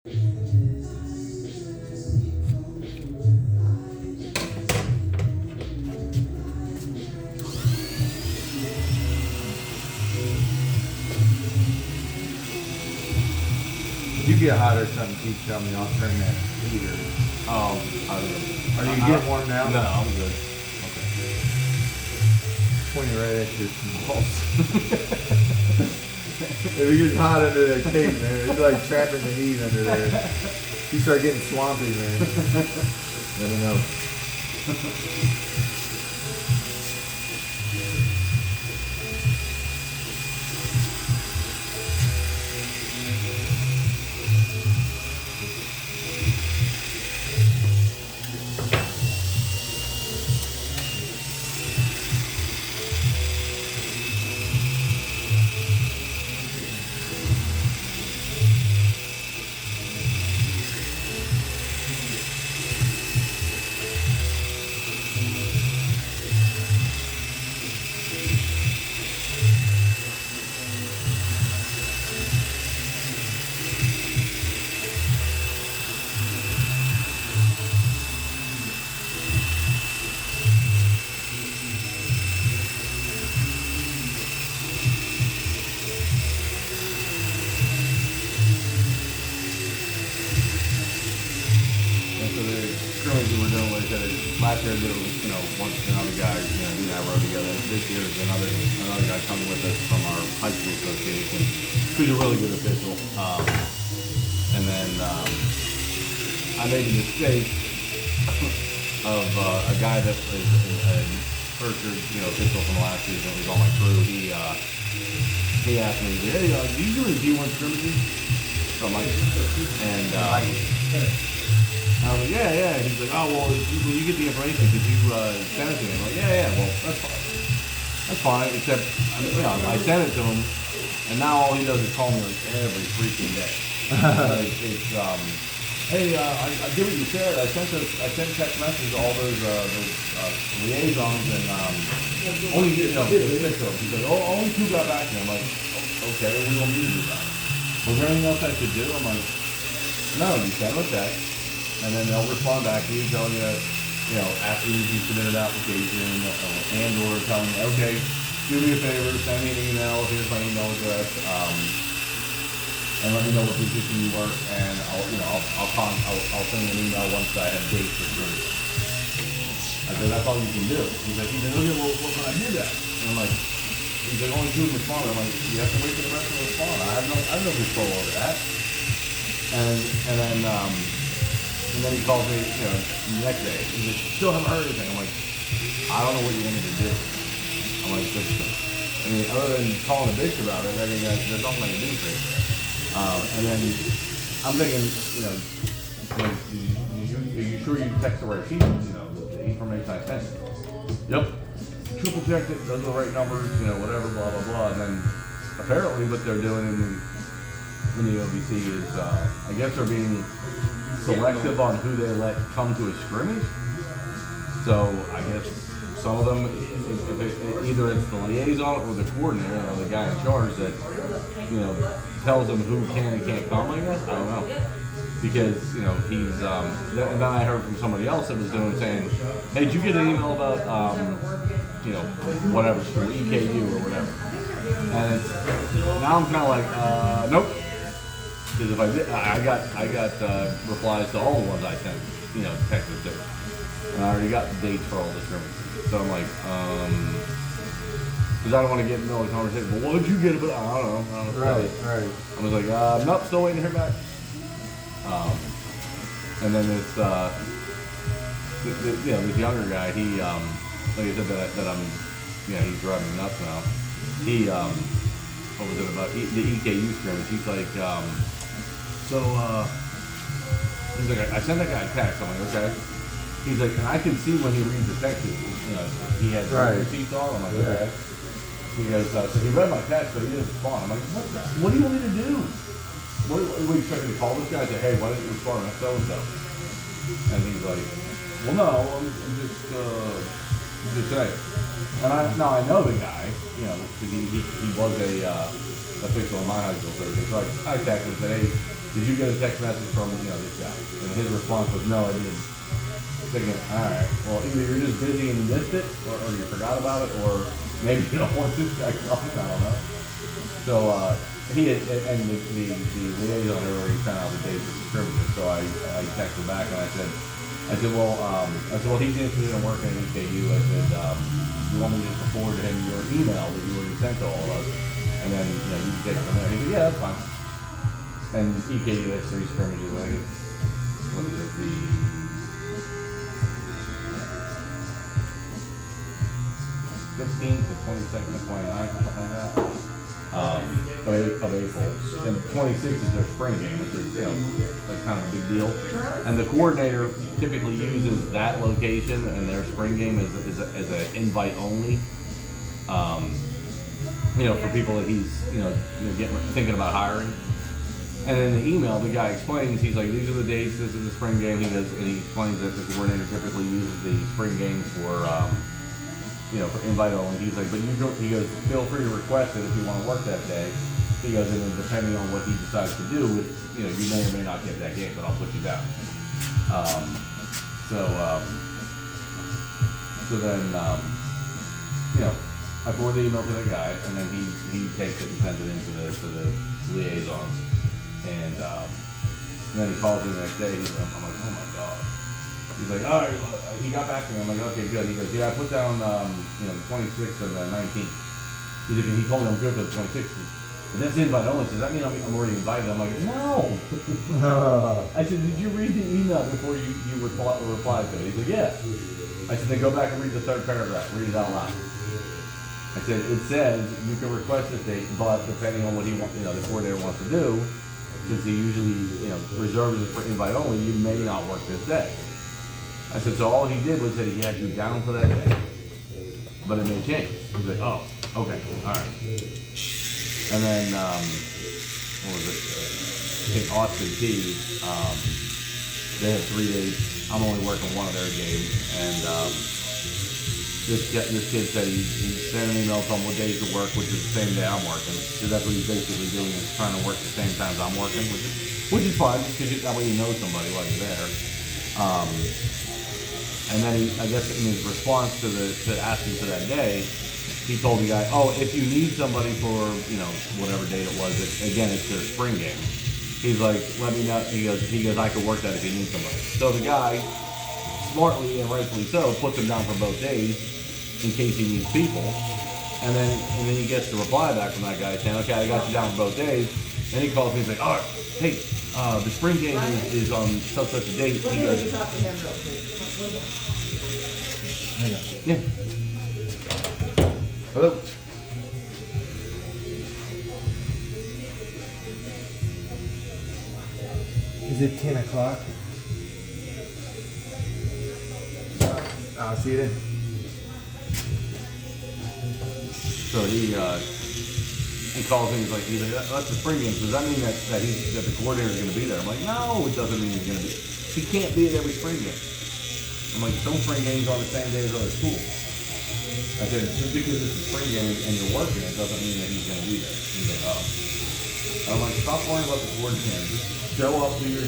If you get hot or something, keep telling me. I'll turn that heater. Oh, Are you getting warm now? No, I'm good. Okay. Pointing right at your balls. If it gets hot under that cape, man, it's like trapping the heat under there. You start getting swampy, man. Let me know. Last year, there was, once another guy, he and I rode together. This year, there's another guy coming with us from our high school association, who's a really good official. And then I made the mistake of a guy that was a first year, official from last season. He was on my crew. He asked me, "Hey, do you do D1 scrimmages?" So I'm like, and I was like, yeah. He's like, oh, well, when you get the information, could you send it to me? I'm like, yeah, well, that's fine. That's fine, except, I sent it to him, and now all he does is call me like every freaking day. It's, hey, I get what you said. I sent text messages to all those liaisons, and only, six of them. He said, only 2 got back to me. I'm like, okay, we don't need to do that. Was there anything else I could do? I'm like, no, you send them a text. And then they'll respond back to you, telling you that, after you submit an application, and/or telling you, okay, do me a favor, send me an email. Here's my email address, and let me know what position you work, and I'll send you an email once I have dates for sure. I said, that's all you can do. He's like, okay, well, when I do that, and I'm like, he's like, only 2 respond. I'm like, you have to wait for the rest of the respond. I have no control over that. And then he calls me, the next day. He's like, still haven't heard anything. I'm like, I don't know what you want me to do. I'm like, other than calling a bitch about it, there's nothing I can do for you. And then I'm thinking, are you sure you text the right people? The information I sent. Yep. Triple checked it, those are the right numbers, whatever, blah, blah, blah. And then apparently what they're doing in the OBC is, I guess they're being selective on who they let come to a scrimmage. So I guess some of them, either it's the liaison or the coordinator or the guy in charge that, tells them who can and can't come, I guess. I don't know. Because, he's, and then I heard from somebody else that was saying, hey, did you get an email about, whatever, EKU or whatever? And now I'm kind of like, nope. Because if I did, I got replies to all the ones I sent, texted to. And I already got the dates for all the scrimmages. So I'm like, because I don't want to get into the conversation. Well, what did you get about? I don't know. Right. I was like, nope, still waiting to hear back. And then this younger guy, he, like I said, that I'm, he's driving me nuts now. He, what was it about? The EKU scrimmage. He's like, he's like, I sent that guy a text. I'm like, okay. He's like, and I can see when he reads the text, he has receipts on. I'm like, okay. He goes, so he read my text, but he didn't respond. I'm like, what do you want me to do? What are you expecting to call this guy and say, hey, why didn't you respond? That's so-and-so. And he's like, well, no, I'm just saying. And I know the guy, because he was a official in my high school. So I texted him and said, hey, did you get a text message from, this guy? And his response was, no, I didn't. Thinking, all right, well, either you're just busy and you missed it, or you forgot about it, or maybe you don't want this guy coming, I don't know. So, he had, and the liaison had already sent out the dates of the scrimmages, so I texted back and I said, well, he's interested in working at EKU. I said, you want me to just forward him your email that you already sent to all of us, and then, you can take it from there. He said, yeah, that's fine. And EKU has 3 scrimmages, I think what is it, the 15th, the 22nd, the 29th, something like that, of April. And 26th is their spring game, which is, like kind of a big deal. And the coordinator typically uses that location and their spring game as an invite only. For people that he's, thinking about hiring. And in the email, the guy explains, he's like, these are the dates, this is the spring game. He explains that the coordinator typically uses the spring game for invite only. He's like, but he goes, feel free to request it if you want to work that day. He goes, and then depending on what he decides to do, you may or may not get that game, but I'll put you down. So then, I forward the email to the guy, and then he takes it and sends it in to the liaison. And then he calls me the next day. I'm like, oh my god. He's like, all right. He got back to me. I'm like, okay, good. He goes, yeah, I put down the 26th and the 19th. He's like, he told me I'm good for the 26th. But that's invite only. Does that mean I'm already invited? I'm like, no. I said, did you read the email before you replied to it? He's like, yeah. I said, then go back and read the 3rd paragraph. Read it out loud. I said, it says you can request a date, but depending on what he wants, the coordinator wants to do, since he usually, reserves it for invite only, you may not work this day. I said, so all he did was that he had you down for that day, but it may change. He's like, oh, okay, all right. And then, what was it? I think Austin T, they have 3 days. I'm only working one of their games, and this kid said he sent an email telling what days to work, which is the same day I'm working. So that's what he's basically doing, is trying to work the same times I'm working, which is fine, because that way you know somebody while you're there. And then I guess in his response to asking for that day, he told the guy, oh, if you need somebody for, whatever date it was, again, it's their spring game. He's like, let me know. He goes, I could work that if you need somebody. So the guy, smartly and rightfully so, puts him down for both days in case he needs people. And then he gets the reply back from that guy saying, okay, I got you down for both days. And he calls me and he's like, all right, hey, the spring game is on such a date. He goes, yeah. Hello. Is it 10 o'clock? I'll see you then. So he calls in. He's like, that's the spring game. Does that mean that the coordinator is going to be there? I'm like, no, it doesn't mean he's going to be. He can't be at every spring game. I'm like, some spring games on the same day as other schools. I said, just because it's a spring game and you're working, it doesn't mean that he's going to be there. He's like, oh. I'm like, stop worrying about the coordinator. Just show up, do your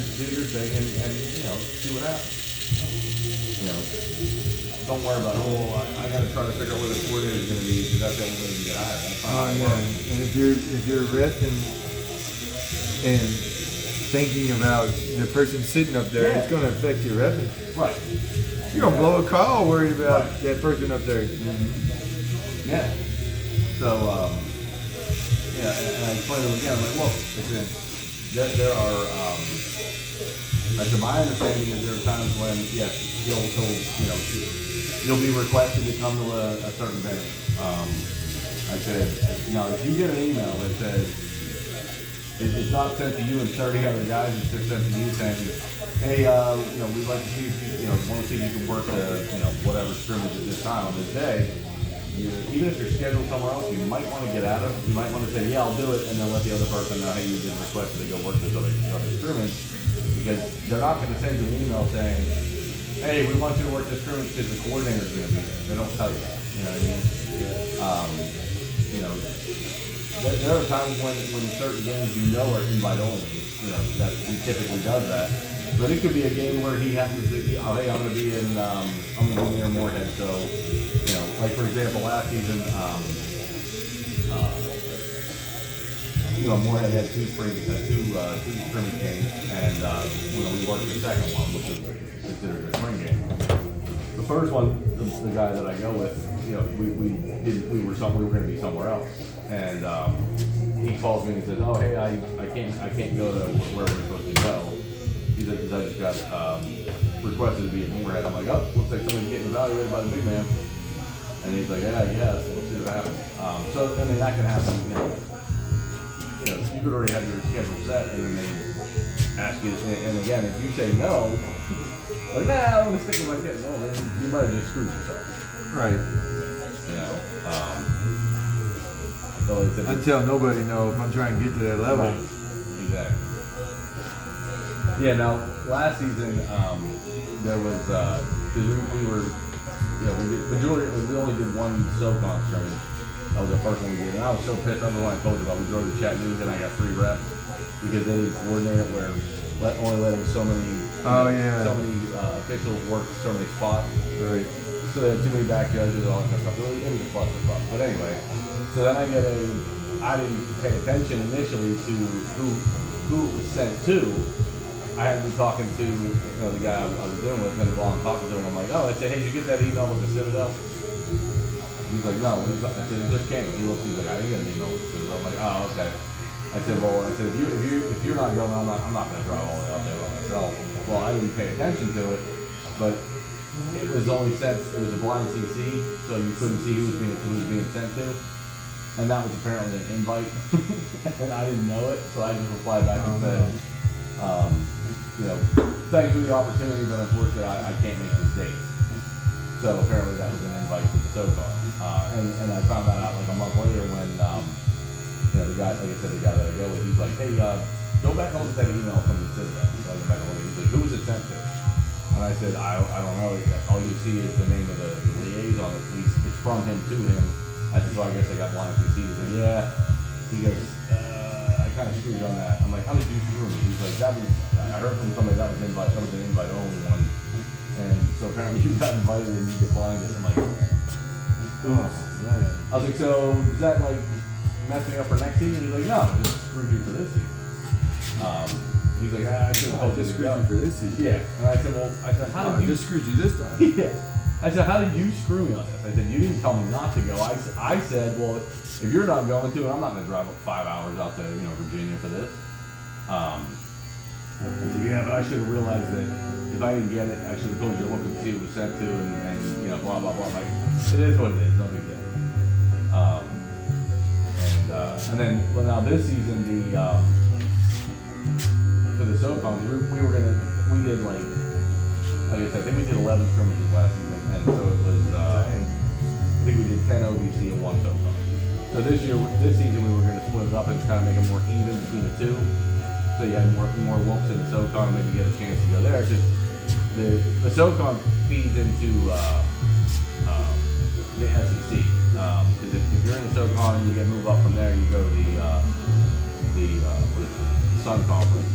thing, and see what happens. Don't worry about, I got to try to figure out where the coordinator is going to be, because that's the only way you get hired. Yeah. And if you're resting and thinking about the person sitting up there, it's going to affect your revenue. Right. You're going to blow a call worried about that person up there. Mm-hmm. Yeah. So, and I explained to him again, I'm like, look, there are, I said, my understanding is there are times when, yes, you'll be requested to come to a certain venue. I said, if you get an email that says, it's not sent to you and 30 other guys, it's just sent to you saying, hey, we'd like to see if you want to see if you can work whatever scrimmage at this time on this day. Even if you're scheduled somewhere else, you might want to get out of it. You might want to say, yeah, I'll do it, and then let the other person know, hey, you've been requested to go work this other scrimmage. Because they're not going to send you an email saying, hey, we want you to work this scrimmage because the coordinator's going to be there. They don't tell you that. You know what I mean? there are times when certain games are invite only. That he typically does that. But it could be a game where he happens to be, oh hey, I'm gonna be near Moorhead. So, like for example, last season, Moorhead had two scrimmage games, and we worked the second one, which is considered a spring game. The first one, the guy that I go with, we were going to be somewhere else, and he calls me and says, "Oh, hey, I can't go to where we're supposed to go." He said, "Because I just got requested to be at Moorhead." I'm like, "Oh, looks like somebody's getting evaluated by the big man." And he's like, "Yeah, yes, we'll see what happens." So I mean, that can happen. You could already have your schedule set, and then they ask you, and again, if you say no, like, nah, I'm gonna stick with my kid. No, then you might have just screwed yourself. Right. So I tell nobody no if I'm trying to get to that level. Right. Exactly. Yeah. Now, last season, there was we were, we only did one SoCon scrimmage. That was the first one we did, and I was so pissed. I don't know what I told you about. We drove to Chattanooga, and I got 3 reps because they coordinated where only letting so many officials work so many spots. Right. So they had too many back judges, all that kind of stuff. It was a clusterfuck. But anyway, so then I didn't pay attention initially to who it was sent to. I had been talking to the guy I was dealing with, and while I'm talking to him, I'm like, oh, I said, hey, did you get that email with the Citadel? He's like, no. I said, it just came. He like, I didn't get an email with the Citadel. I'm like, oh, okay. I said, if you're not going, I'm not going to drive all the way out there by myself. Well, I didn't pay attention to it, but it was only sent. It was a blind CC, so you couldn't see who was being sent to, and that was apparently an invite, and I didn't know it, so I just replied back and said, thanks for the opportunity, but unfortunately, I can't make this date. So apparently, that was an invite to the SoCon, and I found that out like a month later when. The guy, like I said, the guy that I go with, he's like, hey, go back and look at that email from the Citadel. So I go back and look. He's like, who was it sent to? And I said, I don't know. All you see is the name of the liaison. It's from him to him. I said, so I guess I got blind CC. He's like, yeah. He goes, I kind of screwed on that. I'm like, how did you screw me? He's like, I heard from somebody that was an invite only one. And so apparently you got invited and you declined it. I'm like, oh, man. I was like, so is that like messing up for next season? He's like, no, I just screwed you for this season. He's like, I should have just screwed you for this season. Yeah. And I said, how did you just screwed you this time? Yeah. I said, how did you screw me on this? I said, you didn't tell me not to go. I said, well, if you're not going to, I'm not going to drive up 5 hours out to Virginia for this. I said, yeah, but I should have realized that if I didn't get it, I should have told you to look and see who it was sent to, and blah blah blah. Like, it is what it is. No big deal. And then, well, now this season, for the SoCons, we did like I said, I think we did 11 scrimmages last season, and so it was, I think we did 10 OBC and 1 SoCon. So this season we were going to split it up and kind of make it more even between the two. So you had more whoops in the SoCon, maybe get a chance to go there. Just the SoCon feeds into the SEC. Because if you're in the SoCon, you get moved up from there, you go to the Sun Conference,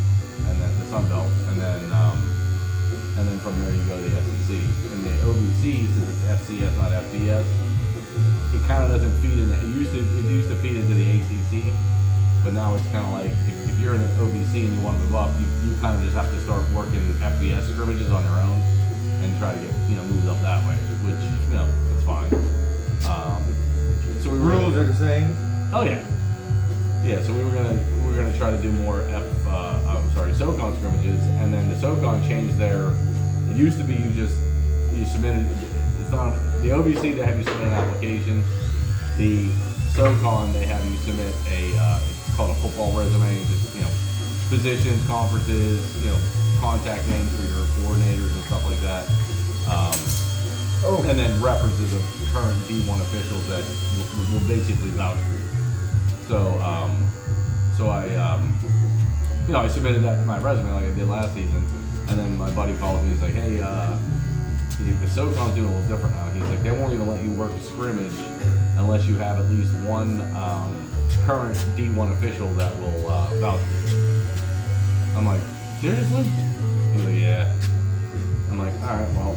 and then the Sun Belt, and then from there you go to the SEC. And the OBC, since it's FCS, not FBS, it kind of doesn't feed in. It used to feed into the ACC, but now it's kind of like if you're in the OBC and you want to move up, you kind of just have to start working FBS scrimmages on your own and try to get moved up that way, which it's fine. So rules are the same. Oh yeah. So we were gonna try to do more SoCon scrimmages, and then the SoCon changed it used to be you submitted, it's not, the OBC they have you submit an application, the SoCon they have you submit it's called a football resume, just, positions, conferences, contact names for your coordinators and stuff like that. And then references of current D1 officials that will basically vouch for you. So I submitted that in my resume like I did last season, and then my buddy calls me. He's like, "Hey, the SoCon's doing a little different now." He's like, "They won't even let you work a scrimmage unless you have at least one current D1 official that will vouch for you. I'm like, seriously? He's like, yeah. I'm like, all right, well.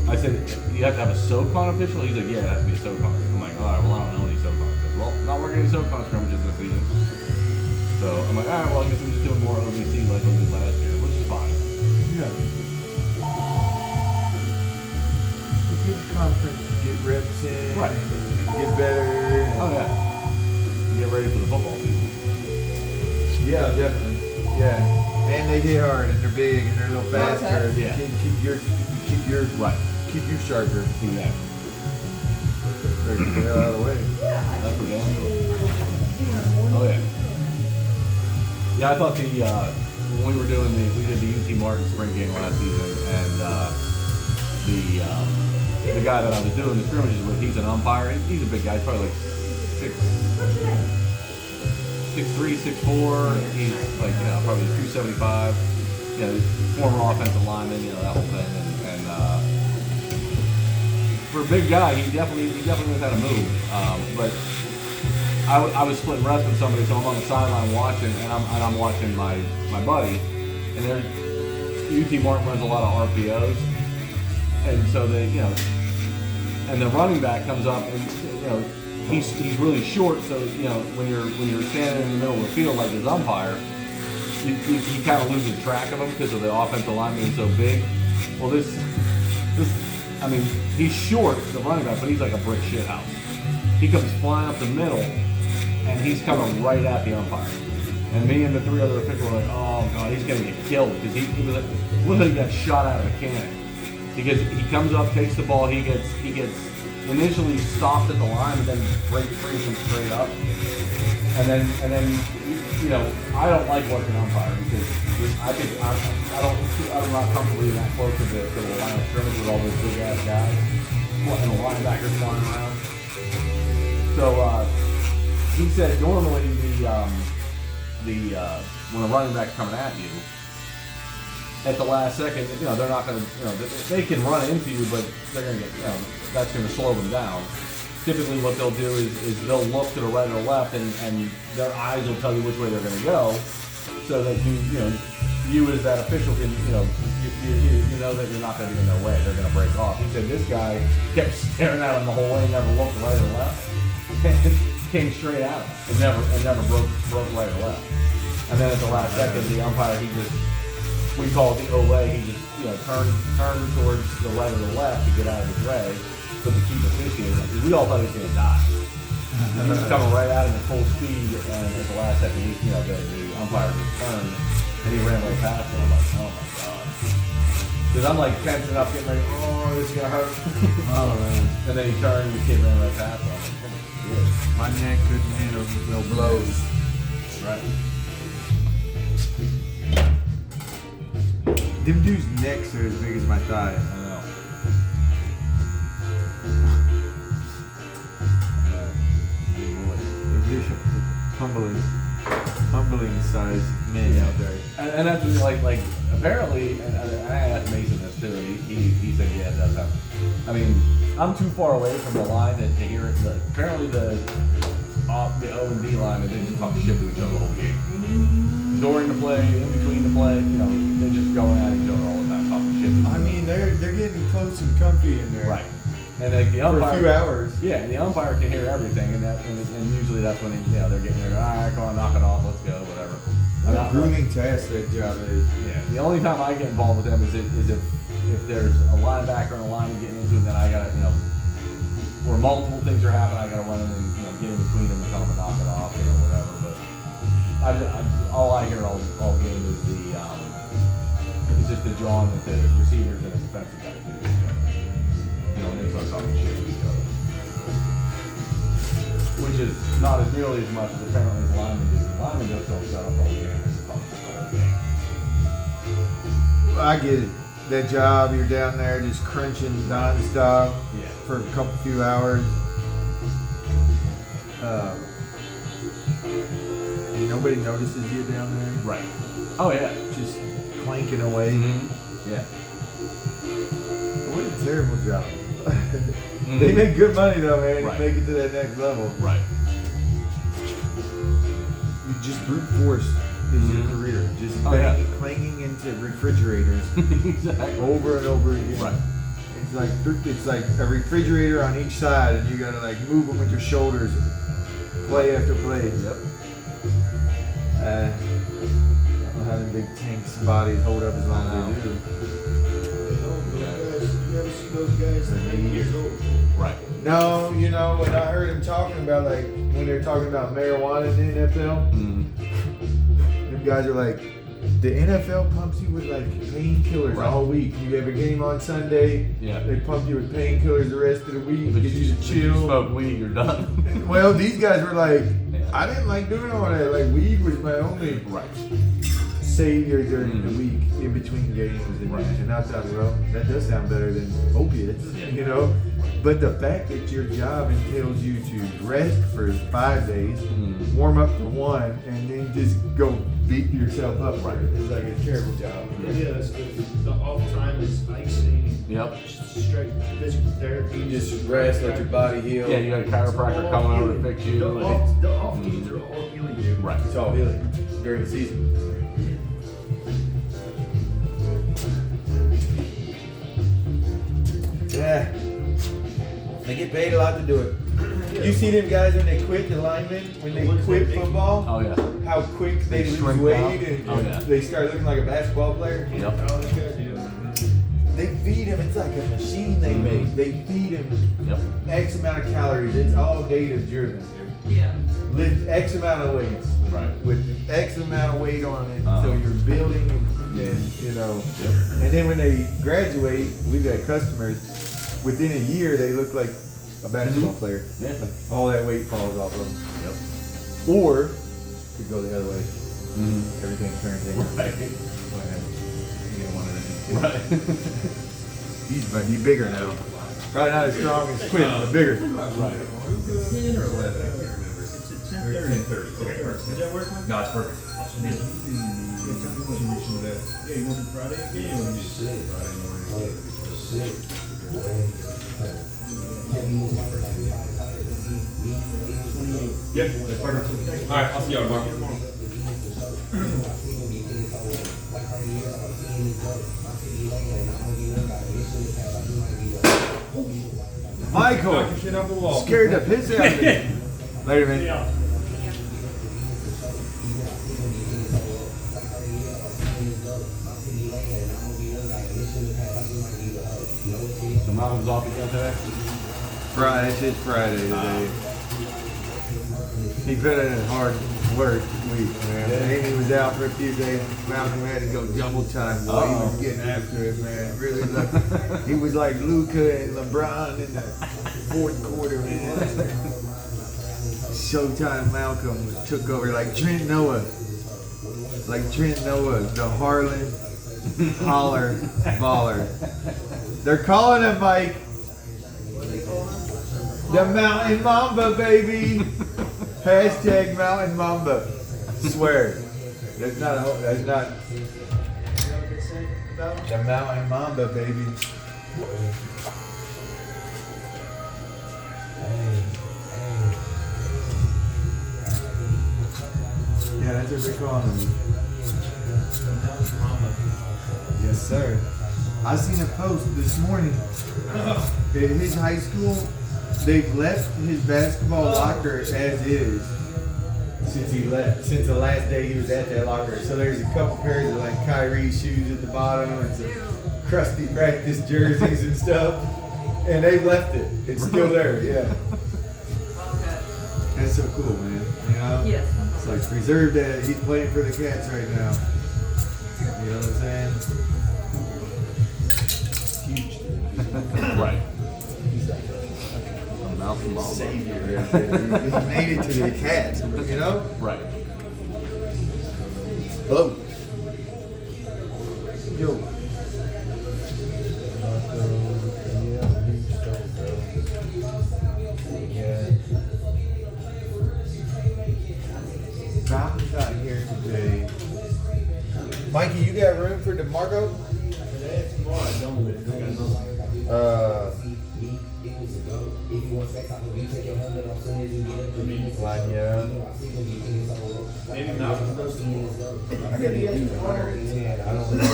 I said, you have to have a SoCon official? He's like, yeah, it has to be a SoCon. I'm like, all right, well, I don't know any SoCon. He says, well, not working any SoCon scrimmages this season. So I'm like, all right, well, I guess I'm just doing more OVC like we did last year, which is fine. Yeah. Get a conference, get reps in, Right. and get better. And Oh, yeah. Get ready for the football season. Yeah, definitely. Yeah. And they hit hard, and they're big, and they're a little faster. Okay. Yeah. Keep your Right. keep you sharper. Exactly. Better get the hell out of the way. That's for damn sure. Oh, yeah. Yeah, I thought when we were doing we did the UT Martin spring game last season, and the guy that I was doing the scrimmages with, he's an umpire. He's a big guy, he's probably like 6'3", 6'4". He's like, probably 275. Former offensive lineman, that whole thing. And for a big guy, he definitely knows how to move. But I was splitting reps with somebody, so I'm on the sideline watching, and I'm watching my buddy, and UT Martin runs a lot of RPOs, and so and the running back comes up, and he's really short, so when you're standing in the middle of the field like his umpire, you kind of loses track of him because of the offensive line being so big. Well, this I mean, he's short, the running back, but he's like a brick shit house. He comes flying up the middle, and he's coming right at the umpire. And me and the three other officials were like, oh god, he's gonna get killed, because he was like, literally got shot out of a cannon. Because he comes up, takes the ball, he gets initially stopped at the line, and then brings him straight up. And then I don't like working umpire because I'm not comfortable being that close to the line of scrimmage with all those big ass guys and the linebackers flying around. So he said normally when a running back's coming at you, at the last second, they're not going to, they can run into you, but they're going to get, that's going to slow them down. Typically what they'll do is they'll look to the right or the left, and their eyes will tell you which way they're going to go, so that you as that official can, you know that you're not going to be in their way. They're going to break off. He said this guy kept staring at him the whole way, never looked right or left, and came straight at him, and never broke right or left. And then at the last second, the umpire, we call it the Ole, he just turned towards the right or the left to get out of his way, so to keep officiating, because we all thought he was going to die. He was coming right at him at full speed, and at the last second, the umpire just turned, and he ran right past him. I'm like, oh my god. Because I'm like tensing up, getting ready, oh, this is going to hurt. Oh man. And then he turned, and the kid ran right past him. I'm like, oh my god. My neck couldn't handle no blows. Right. Them dudes' necks are as big as my thigh. I know. They're just humbling sized men out there. And that's like apparently, and I asked Mason this too, and he said, yeah, it does happen. I mean, I'm too far away from the line to hear it. Apparently the O&D line, they just talk shit to each other the whole game. During the play, in between the play, they're just going at each other all the time, talking shit. I mean, they're getting close and comfy in there. Right. And like the umpire, for a few hours. Yeah, and the umpire can hear everything, and usually that's when they're getting there. All right, come on, knock it off, let's go, whatever. What a grueling task that job is. Yeah. The only time I get involved with them is if there's a linebacker and a lineman getting into it, then I gotta where multiple things are happening, I gotta run in and get in between them and tell them to knock it off, whatever. But all I hear all game is it's just the jawing that the receivers and the defensive guys do. And they start talking shit to each other. Which is not as nearly as much as apparently as linemen do. Linemen just don't shut up all game. They just talk the whole game. I get it. That job, you're down there just crunching nonstop for a few hours. And nobody notices you down there. Right. Oh yeah. Just clanking away. Mm-hmm. Yeah. What a terrible job. They make good money though, man. Right. To make it to that next level. Right. just brute force is your career. Just clanging into refrigerators Exactly. over and over again. Right. It's like a refrigerator on each side, and you gotta like move them with your shoulders, play after play. Yep. I don't know how the big tanks bodies hold up as long as they do. You ever see those guys that are 80 years old? Right. No, you know, when I heard him talking about like when they're talking about marijuana in the NFL, them guys are like, the NFL pumps you with like painkillers all week. You have a game on Sunday, they pump you with painkillers the rest of the week, But get you to you chill. smoke weed, you're done. Well, these guys were like, I didn't like doing all that. Like weed was my only Right. savior during the week in between games, and I thought, well, that does sound better than opiates, you know. But the fact that your job entails you to rest for 5 days, warm up for 1, and then just go beat yourself up, is like a terrible job. Yeah, that's the off time is icing. Yep. Straight physical therapy. You just rest, let your body heal. Yeah, you got a chiropractor coming over to fix you. The off games are all healing you. Right. It's all healing during the season. Yeah. They get paid a lot to do it. You see them guys when they quit, the linemen, when they quit football, Oh yeah. how quick they lose shrink weight down. and they start looking like a basketball player. Yep. They feed him, it's like a machine they make. They feed him Yep. X amount of calories. It's all data driven. Yeah. Lift X amount of weights. Right. With X amount of weight on it, Uh-huh. so you're building, and you know. And then when they graduate, we've got customers. Within a year, they look like a basketball player. Yeah. Like, all that weight falls off of them. Yep. Or could go the other way. Mm-hmm. Everything turns in. Right. You get one of them. Right. He's bigger now. Probably not as strong as Quinn, but bigger. Right. 10 or 11? I can't remember. It's at 10:30. Okay, perfect. Does that work? No, it's perfect. Yeah, you want the Friday game or just Friday morning? Yep, that's perfect. All right, I'll see y'all tomorrow. Michael, Knock your shit off the wall. scared the piss out of me. Later, man. So Malcolm's off again today? Friday, it's Friday today. He put in a hard work week, man. Amy was out for a few days. Malcolm had to go double time. Boy, he was getting after it, man. Really, he was like Luka and LeBron in the fourth quarter, man. Showtime Malcolm took over like Trent Noah. The Harlan Holler baller. They're calling him Mike. The Mountain Mamba, baby. Hashtag Mountain Mamba. Swear. That's not. The Mountain Mamba, baby. Yeah, that's what they're calling him. Yes, sir. I seen a post this morning. In his high school, they've left his basketball locker as is since he left. Since the last day he was at that locker. So there's a couple pairs of like Kyrie shoes at the bottom and some crusty practice jerseys and stuff. And they left it. It's still there, yeah. That's so cool, man. You know? Yes. It's like preserve that. He's playing for the Cats right now. You know what I'm saying? Huge. Right. A mountain ball. Savior. He made it to the Cats, you know? Right. Hello. Yo. Malcolm's not here today. Mikey, you got room for DeMarco? Line you up. Maybe not. I gotta do 110. I don't know.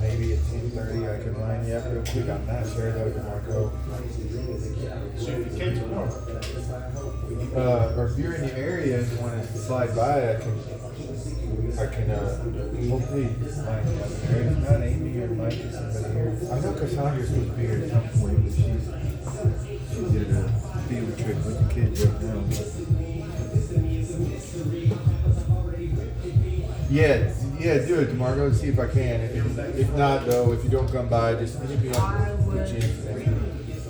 Maybe at 10:30 I can line you up real quick. I'm not sure though, DeMarco. So if you came tomorrow, Or if you're in the area and you want to slide by, I can hopefully line you up there. If not, Amy or Mike or somebody here. I know Cassandra's supposed to be here at some point, but she's at a field trip with the kids right now. Yeah, do it, DeMarco. See if I can. If not, though, if you don't come by, just hit me up. I would Get you in for next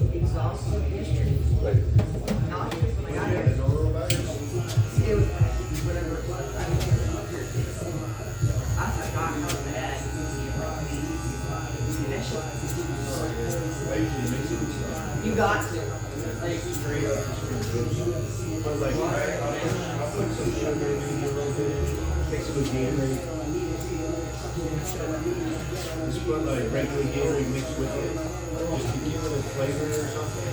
week. exhaustive history. Later. Not just when I got here. It was whatever it was. I forgot how bad that shit. You got to. Like, straight up. but like, I'll put some sugar in it a little bit, mix it with Gatorade. Just put like regular Gatorade mixed with it, just to give it a flavor or something.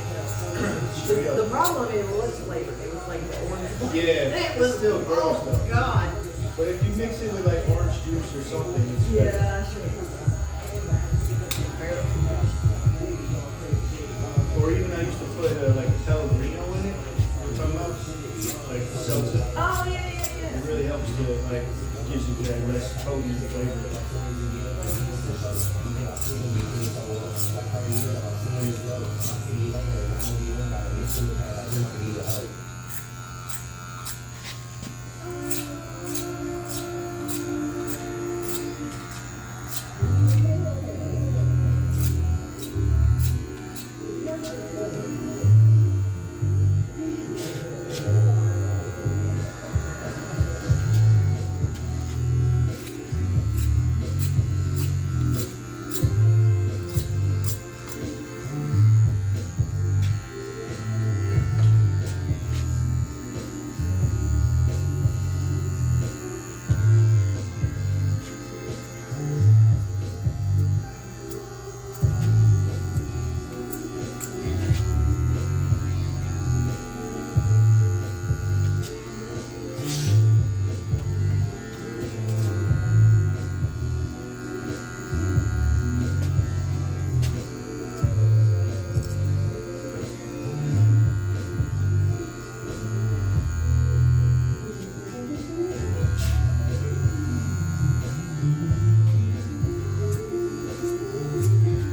Straight The up. problem, it was flavored. It was like the orange. Yeah, It was still gross oh though. God. But if you mix it with like orange juice or something, it's better. Yeah, sure. Or even I used to put like Pellegrino in it. We're talking about like seltzer. Oh yeah. It really helps to like gives you that less potent flavor.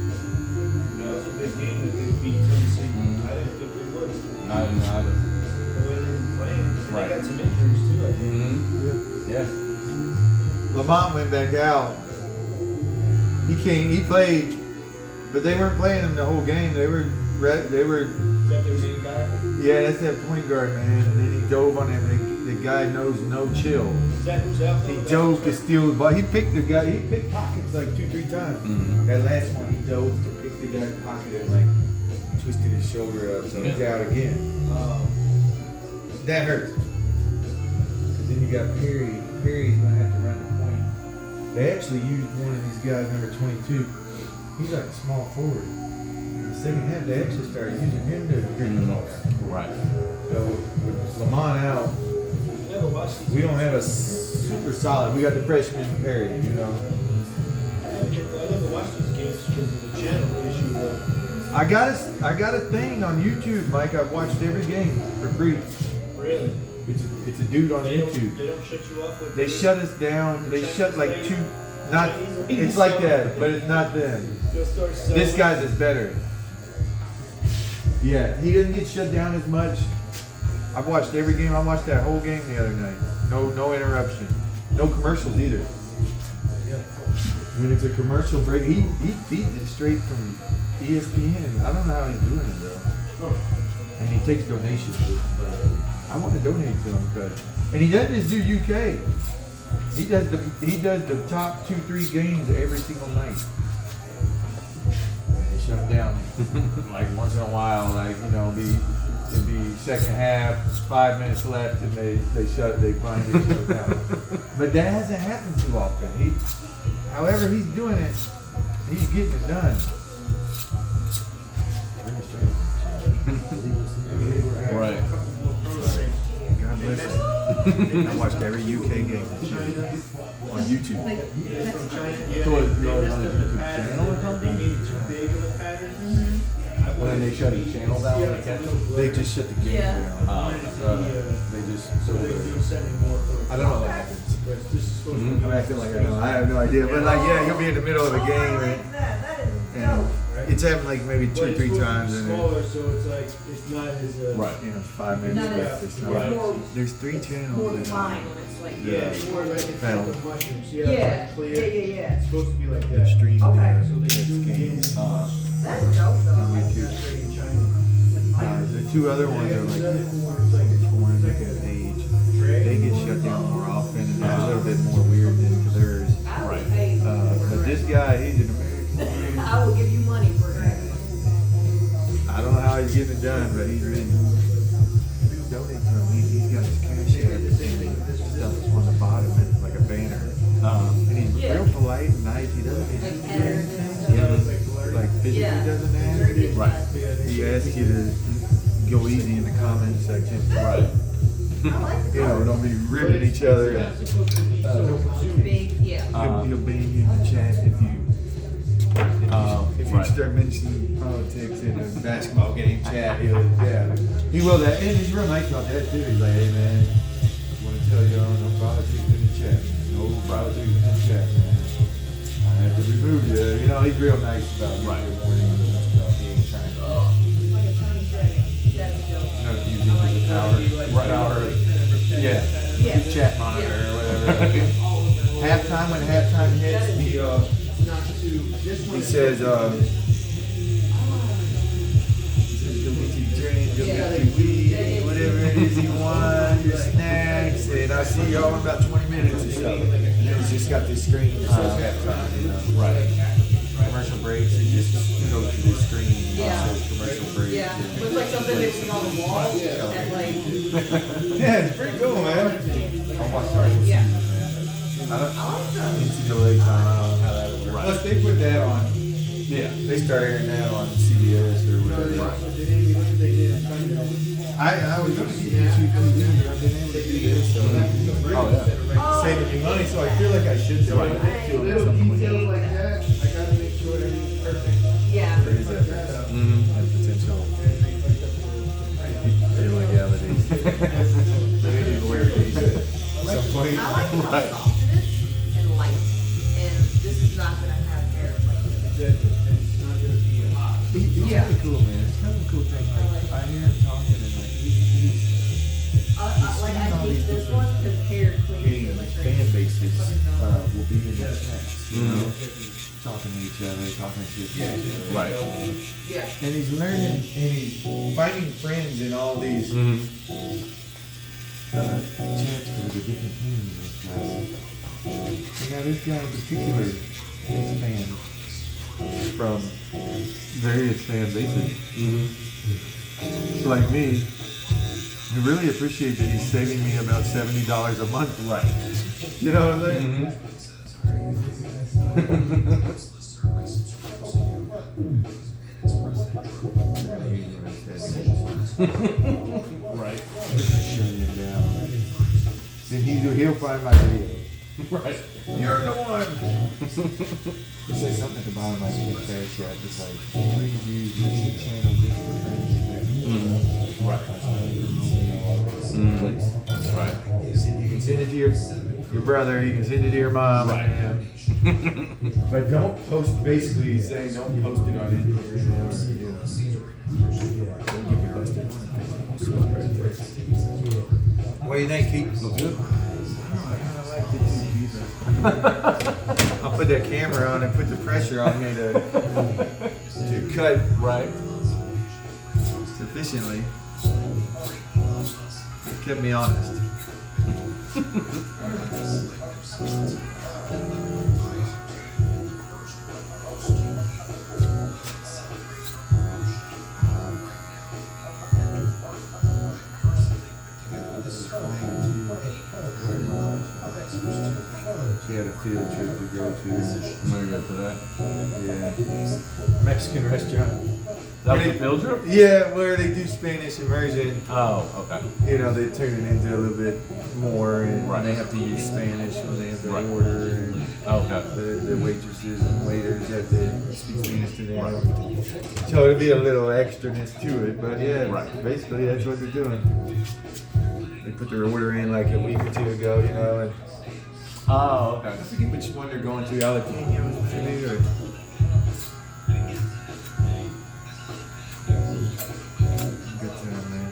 That was a big game that they beat Tennessee. I didn't think they would. Not. The way they were playing. Right. They got some injuries too, I think. Mm-hmm. Yeah. Lamont went back out. He played, but they weren't playing him the whole game. They were, Is that their main guy? yeah, that's that point guard, man. And then he dove on him. The guy knows no chill. Is that who's out there? He dove to steal the ball. He picked pockets like 2-3 times. Mhm. That last one, he dove to pick the guy's pocket and like twisted his shoulder up, so he's out again. That hurts. 'Cause then you got Perry. Perry's gonna have to run the point. They actually used one of these guys, number 22. He's like a small forward. In the second half, they actually started using him to bring the ball out. Right. So with Lamont out, You never watched these. we don't have a super solid. We got the freshman Perry, you know. I never watched these games because of the channel issue. I got a thing on YouTube, Mike. I've watched every game for free. Really? It's a dude on They don't YouTube. shut you off with They this? shut us down. They shut like two. Not. It's like that, but it's not them. They'll start selling. This guy's is better. Yeah, he doesn't get shut down as much. I've watched every game. I watched that whole game the other night. No interruption. No commercials either. When it's a commercial break, he feeds it straight from ESPN. I don't know how he's doing it though. And he takes donations. But I want to donate to him because, and he doesn't just do UK. He does the top 2-3 games every single night. They shut him down like once in a while, like it'd be second half, 5 minutes left, and they finally shut it down. But that hasn't happened too often. However he's doing it, he's getting it done. Right. God bless him. I watched every UK game this year on YouTube. So what, you always on a YouTube channel or something? When they shut the channel down when they catch them? They just shut the game Yeah. down. They just. I don't know what happens. I'm acting like I know. I have no idea. But like, yeah, you'll be in the middle of a game and it's happened like maybe 2 or 3 times and Smaller, so it's like it's not as Right. you know, 5 minutes Not left. as- It's not. Right. There's 3 channels. More and, defined when it's like. Yeah. more like it's Found. like the mushrooms. Yeah, It's yeah, clear. yeah. It's supposed to be like They're that. streamed Okay. So they Jets do games. games. That's dope though. YouTube. In China. The 2 other ones are like foreign, like an age. They get shut down more often and they're a little bit more weird than theirs. I would pay. But this guy, he's an American. I will give you money for that. I don't know how he's getting it done, but he's really donate to him. He's got his cash app and stuff on the bottom, and like a banner. And he's Yeah. real polite and nice. He doesn't Like patterns and stuff. like physically Yeah. doesn't ask. Right. He asks you to go easy in the comment section. Right. I like You know, don't be ripping each other. big, yeah. He'll be in the chat if you Right. start mentioning politics in a basketball game chat. He will that, and he's real nice about that too. He's like, hey man, I want to tell you no politics in the chat. No politics in the chat, man. I have to remove you. You know, he's real nice about it. Right. Good morning and stuff. He ain't trying to. Like a Tony That's dope. Not using his power. Right. Yeah. Yeah. Chat monitor or whatever. Halftime, when halftime hits, he says, go get your drink, go get your weed, whatever it is you want, your snacks, and I'll see y'all in about 20 minutes or so. And then it's just got this screen that says halftime, you know. Right. Commercial breaks, it just goes to this screen and Yeah. it says commercial break. Yeah. and- Looks like something they put on the wall at like. Yeah, it's pretty cool, man. Oh my sorry. Yeah. I don't Awesome. NCAA time, I don't know how that would work. Right. Plus, they put that on. Yeah. They start airing that on CBS or whatever. I was going to get YouTube TV, but I've been able to do this, so Oh yeah. saving me money. So I feel like I should do it. Little details like that, I gotta make sure everything's perfect. Yeah. There is that potential illegalities. They didn't even wear these at some point. I like how Right. soft it is and light. And this is not gonna have hair like It's not gonna be a lot. It's Yeah. really cool, man. It's kind of a cool thing. Like, I hear him talking and like he's like I hate this one because hair cleans getting really fan great. bases will be in the chat, you know, talking to each other, talking shit. Right. Yeah. And he's learning and he's finding friends in all these chats for the different teams and stuff. And now this guy in particular is fans from various fan bases. Like me, I really appreciate that he's saving me about $70 a month. Right. You know what I'm saying? Right. Shutting it down. Then he'll find my video. Right. You're the one. He says something at the bottom of my cash app. It's like, please use this channel just for friends. Right. Right. You can send it to your brother. You can send it to your mom. Right. But don't post. Basically, he's saying don't post it on Instagram. You know. Don't get me busted. What do you think, Keith? Looks good. I'll put that camera on and put the pressure on me to cut Right. sufficiently. It kept me honest. She had a field trip to go to. I'm gonna go for that. Yeah. Mexican restaurant. That was the field trip? Yeah, where they do Spanish immersion. Oh, okay. You know, they turn it into a little bit more, and Right. they have to use Spanish when they have their Right. order, and Okay. the waitresses and waiters have to speak Spanish to them. So it'll be a little extraness to it, but yeah, Right. basically that's what they're doing. They put their order in like a week or two ago, you know, and Oh, okay. I forget which one they're going to. Jalapeno or something, or good time, man.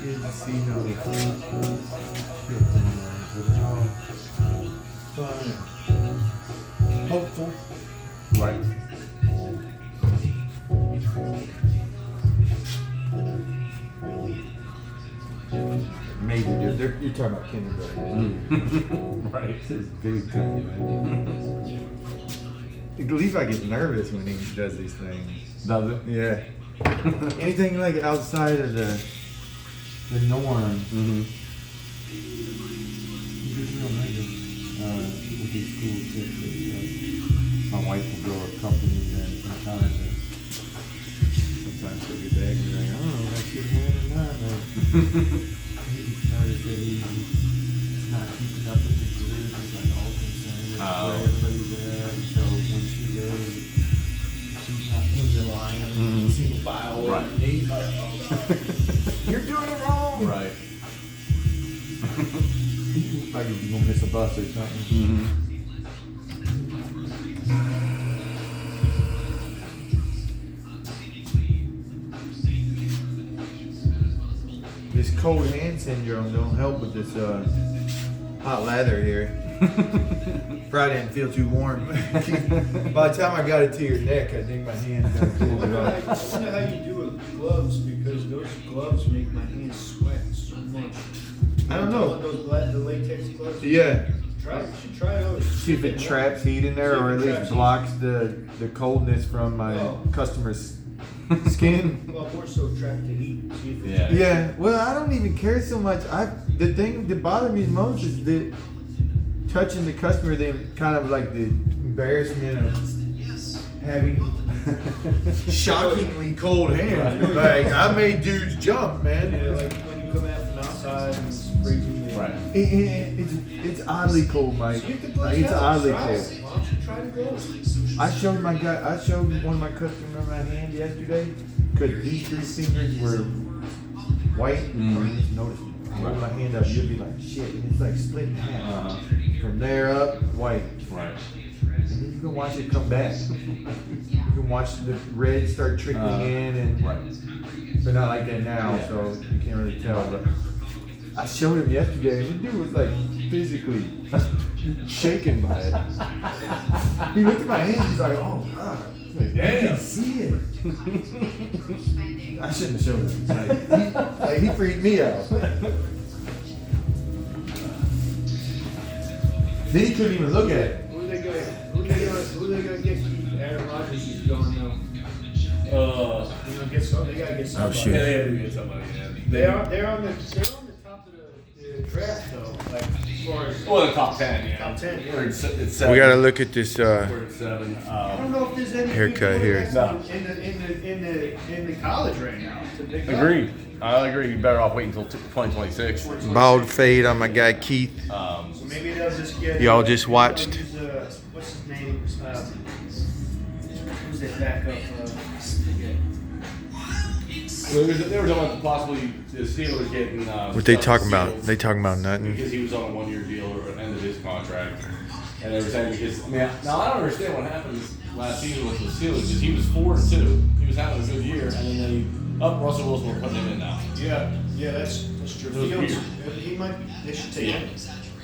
Didn't see no food. Fun. Hopeful. Right. Maybe you're talking about kindergarten. Right. This is big time, man. Levi gets nervous when he does these things. Does it? Yeah. Anything like outside of the norm. Mm-hmm. With these school trips, my wife will go accompany them sometimes. And sometimes she'll get back and be like, I don't know if I should have or not. But he's noticed that he's not keeping up with the group. He's like all concerned with where everybody's at. And so when she goes, she's not in the line. Single file. Right. And he's like, oh, you're doing it wrong. Right. Like if you're gonna miss a bus or something. Mm-hmm. This cold hand syndrome don't help with this hot lather here. Probably didn't feel too warm. By the time I got it to your neck, I think my hand's gonna I cool it wonder off. how you do with gloves, because those gloves make my hands sweat so much. I don't know. The latex gloves. Yeah. You should try those. See if it traps heat in there, or at least blocks the coldness from my customer's skin. Well, more so trap the heat. See if it Yeah. Yeah. Well, I don't even care so much. The thing that bothers me most is that touching the customer, they kind of like the embarrassment of having shockingly cold hands. Like I made dudes jump, man. Yeah, like when you come out from outside and it's freezing. Right. It's oddly cold, Mike. Get the Like, gloves it's out. oddly Try cold. it. Why don't you try the gloves? I showed one of my customers my hand yesterday because these three fingers were white. Mhm. You just notice, hold my hand up, you'll be like, shit, and it's like split in half. From there up, white. Right. And then you can watch it come back. You can watch the red start trickling in, and Right. but not like that now, so you can't really tell. But I showed him yesterday, and the dude was like physically shaken by it. He looked at my hand, he's like, oh god, like, I can see it. I shouldn't have showed him. He freaked me out. Then he couldn't even look at it. Who they gonna get? Aaron Rodgers is going now. They gotta get somebody. Oh, shit. Yeah, they had to get somebody. Yeah. They're on the top of the draft though. Like as far as Well, the top 10, yeah. top 10. Yeah. It's 7. We gotta look at this. We're at 7. I don't know if there's any Haircut people here. in the college right now. To pick up. Agreed. I agree. You're better off waiting until 2026. Bald fade on my guy Keith. So maybe they'll just get. Y'all just watched. What's his name? Who's that backup? Forget. Well, they were talking about possibly the Steelers getting. What they talking about? They talking about nothing. Because he was on a 1-year deal or ended his contract. And they were saying because, I mean, now I don't understand what happened last season with the Steelers because he was 4-2. He was having a good year, and then Russell Wilson will put him in now. Yeah, that's true. It was Fields, he might. They should take him.